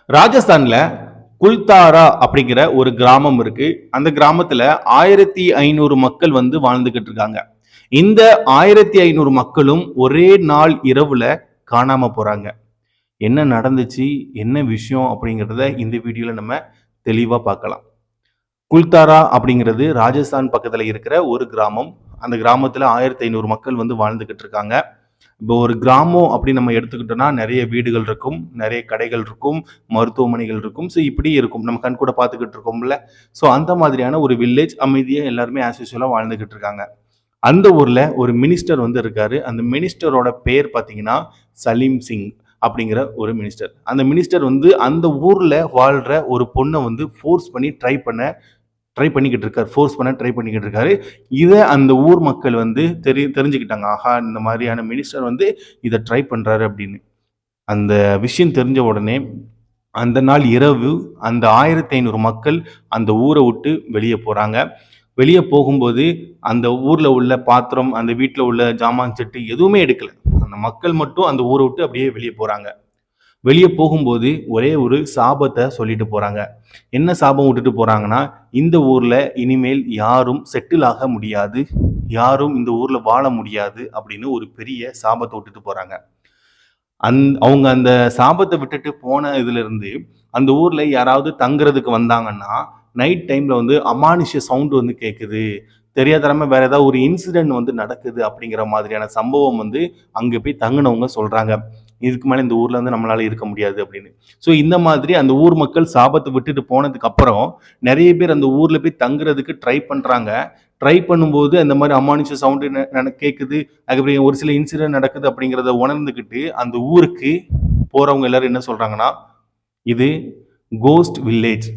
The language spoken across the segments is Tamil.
ராஜஸ்தான்ல குல்தாரா அப்படிங்கிற ஒரு கிராமம் இருக்கு. அந்த கிராமத்துல 1500 மக்கள் வந்து வாழ்ந்துகிட்டு இருக்காங்க. இந்த 1500 மக்களும் ஒரே நாள் இரவுல காணாம போறாங்க. என்ன நடந்துச்சு, என்ன விஷயம் அப்படிங்கிறத இந்த வீடியோல நம்ம தெளிவா பார்க்கலாம். குல்தாரா அப்படிங்கிறது ராஜஸ்தான் பக்கத்துல இருக்கிற ஒரு கிராமம். அந்த கிராமத்துல 1500 மக்கள் வந்து வாழ்ந்துகிட்டு இருக்காங்க. இப்போ ஒரு கிராமம் அப்படின்னு நம்ம எடுத்துக்கிட்டோம்னா நிறைய வீடுகள் இருக்கும், நிறைய கடைகள் இருக்கும், மருத்துவமனைகள் இருக்கும். ஸோ இப்படி இருக்கும், நம்ம கண் கூட பார்த்துக்கிட்டு இருக்கோம்ல. ஸோ அந்த மாதிரியான ஒரு வில்லேஜ், அமைதியாக எல்லாருமே ஆஸ் யூசுவலாக வாழ்ந்துகிட்டு இருக்காங்க. அந்த ஊர்ல ஒரு மினிஸ்டர் வந்து இருக்காரு. அந்த மினிஸ்டரோட பேர் பார்த்தீங்கன்னா சலீம் சிங் அப்படிங்கிற ஒரு மினிஸ்டர். அந்த மினிஸ்டர் வந்து அந்த ஊர்ல வாழ்ற ஒரு பொண்ணை வந்து ஃபோர்ஸ் பண்ணி ட்ரை பண்ணிக்கிட்டு இருக்காரு. ஃபோர்ஸ் பண்ண ட்ரை பண்ணிக்கிட்டு இருக்காரு. இதை அந்த ஊர் மக்கள் வந்து தெரிஞ்சுக்கிட்டாங்க. ஆஹா, இந்த மாதிரியான மினிஸ்டர் வந்து இதை ட்ரை பண்றாரு அப்படின்னு. அந்த விஷயம் தெரிஞ்ச உடனே அந்த நாள் இரவு அந்த 1500 மக்கள் அந்த ஊரை விட்டு வெளியே போறாங்க. வெளியே போகும்போது அந்த ஊர்ல உள்ள பாத்திரம், அந்த வீட்டில் உள்ள ஜாமான் செட்டு எதுவுமே எடுக்கல. அந்த மக்கள் மட்டும் அந்த ஊரை விட்டு அப்படியே வெளியே போறாங்க. வெளியே போகும்போது ஒரே ஒரு சாபத்தை சொல்லிட்டு போறாங்க. என்ன சாபம் விட்டுட்டு போறாங்கன்னா, இந்த ஊர்ல இனிமேல் யாரும் செட்டில் ஆக முடியாது, யாரும் இந்த ஊர்ல வாழ முடியாது அப்படின்னு ஒரு பெரிய சாபத்தை விட்டுட்டு போறாங்க. அவங்க அந்த சாபத்தை விட்டுட்டு போன இதுல இருந்து அந்த ஊர்ல யாராவது தங்குறதுக்கு வந்தாங்கன்னா, நைட் டைம்ல வந்து அமானுஷ சவுண்ட் வந்து கேட்குது, தெரியாதனமா வேற ஏதாவது ஒரு இன்சிடென்ட் வந்து நடக்குது அப்படிங்கிற மாதிரியான சம்பவம் வந்து அங்க போய் தங்கினவங்க சொல்றாங்க. இதுக்கு மேல இந்த ஊர்ல வந்து நம்மளால இருக்க முடியாது அப்படின்னு. ஸோ இந்த மாதிரி அந்த ஊர் மக்கள் சாபத்தை விட்டுட்டு போனதுக்கு அப்புறம் நிறைய பேர் அந்த ஊர்ல போய் தங்குறதுக்கு ட்ரை பண்றாங்க. ட்ரை பண்ணும்போது அந்த மாதிரி அமானுஷ சவுண்டு கேட்குது, அதுக்கப்புறம் ஒரு சில இன்சிடென்ட் நடக்குது அப்படிங்கிறத உணர்ந்துக்கிட்டு அந்த ஊருக்கு போறவங்க எல்லாரும் என்ன சொல்றாங்கன்னா, இது கோஸ்ட் வில்லேஜ்,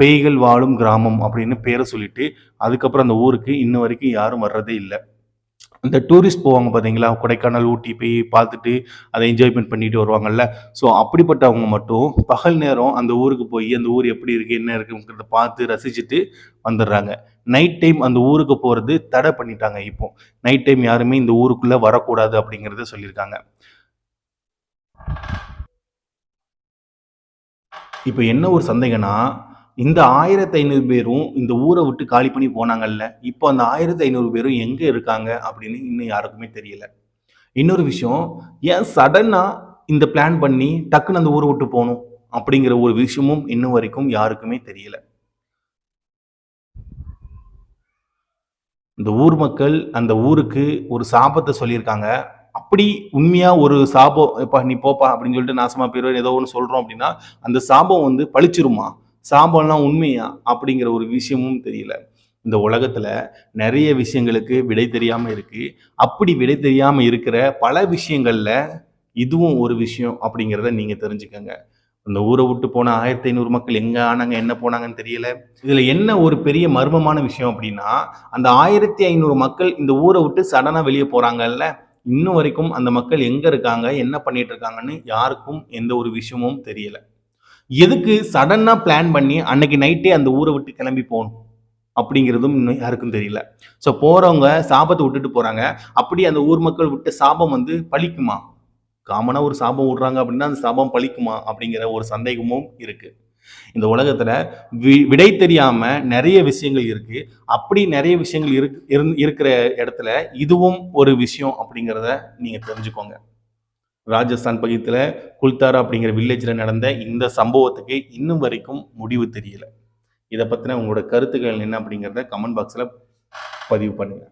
பேய்கள் வாழும் கிராமம் அப்படின்னு பேரை சொல்லிட்டு அதுக்கப்புறம் அந்த ஊருக்கு இன்ன வரைக்கும் யாரும் வர்றதே இல்லை. இந்த டூரிஸ்ட் போவாங்க பார்த்தீங்களா, கொடைக்கானல், ஊட்டி போய் பார்த்துட்டு அதை என்ஜாய்மெண்ட் பண்ணிட்டு வருவாங்கல்ல. ஸோ அப்படிப்பட்டவங்க மட்டும் பகல் நேரம் அந்த ஊருக்கு போய் அந்த ஊர் எப்படி இருக்குது, என்ன இருக்குங்கிறத பார்த்து ரசிச்சுட்டு வந்துடுறாங்க. நைட் டைம் அந்த ஊருக்கு போகிறது தடை பண்ணிட்டாங்க. இப்போ நைட் டைம் யாருமே இந்த ஊருக்குள்ளே வரக்கூடாது அப்படிங்கிறத சொல்லியிருக்காங்க. இப்போ என்ன ஒரு சந்தேகம்னா, இந்த 1500 பேரும் இந்த ஊரை விட்டு காலி பண்ணி போனாங்கல்ல, இப்போ அந்த 1500 பேரும் எங்க இருக்காங்க அப்படின்னு இன்னும் யாருக்குமே தெரியல. இன்னொரு விஷயம், ஏன் சடனா இந்த பிளான் பண்ணி டக்குன்னு அந்த ஊரை விட்டு போகணும் அப்படிங்கிற ஒரு விஷயமும் இன்னும் வரைக்கும் யாருக்குமே தெரியல. இந்த ஊர் மக்கள் அந்த ஊருக்கு ஒரு சாபத்தை சொல்லியிருக்காங்க. அப்படி உண்மையா ஒரு சாபம், "எப்பா நீ போப்பா" அப்படின்னு சொல்லிட்டு நாசமா போயிடுவார் ஏதோ ஒன்று சொல்றோம் அப்படின்னா, அந்த சாபம் வந்து பழிச்சிருமா? சாபம்லாம் உண்மையா? அப்படிங்கிற ஒரு விஷயமும் தெரியல. இந்த உலகத்துல நிறைய விஷயங்களுக்கு விடை தெரியாம இருக்கு. அப்படி விடை தெரியாம இருக்கிற பல விஷயங்கள்ல இதுவும் ஒரு விஷயம் அப்படிங்கிறத நீங்க தெரிஞ்சுக்கங்க. அந்த ஊரை விட்டு போன 1500 மக்கள் எங்க ஆனாங்க, என்ன போனாங்கன்னு தெரியல. இதுல என்ன ஒரு பெரிய மர்மமான விஷயம் அப்படின்னா, அந்த 1500 மக்கள் இந்த ஊரை விட்டு சடனா வெளியே போறாங்கல்ல, இன்னும் வரைக்கும் அந்த மக்கள் எங்க இருக்காங்க, என்ன பண்ணிட்டு இருக்காங்கன்னு யாருக்கும் எந்த ஒரு விஷயமும் தெரியல. எதுக்கு சடனா பிளான் பண்ணி அன்னைக்கு நைட்டே அந்த ஊரை விட்டு கிளம்பி போகணும் அப்படிங்கிறதும் இன்னும் யாருக்கும் தெரியல. ஸோ போறவங்க சாபத்தை விட்டுட்டு போறாங்க. அப்படி அந்த ஊர் மக்கள் விட்ட சாபம் வந்து பலிக்குமா? காமனா ஒரு சாபம் விடுறாங்க அப்படின்னா அந்த சாபம் பலிக்குமா அப்படிங்கிற ஒரு சந்தேகமும் இருக்கு. இந்த உலகத்துல விடை தெரியாம நிறைய விஷயங்கள் இருக்கு. அப்படி நிறைய விஷயங்கள் இருக்கிற இடத்துல இதுவும் ஒரு விஷயம் அப்படிங்கிறத நீங்க தெரிஞ்சுக்கோங்க. ராஜஸ்தான் பகுதியில் குல்தாரா அப்படிங்கிற வில்லேஜ்ல நடந்த இந்த சம்பவத்துக்கு இன்னும் வரைக்கும் முடிவு தெரியல. இதை பத்தின உங்களோட கருத்துக்கள் என்ன அப்படிங்கிறத கமெண்ட் பாக்ஸ்ல பதிவு பண்ணுங்க.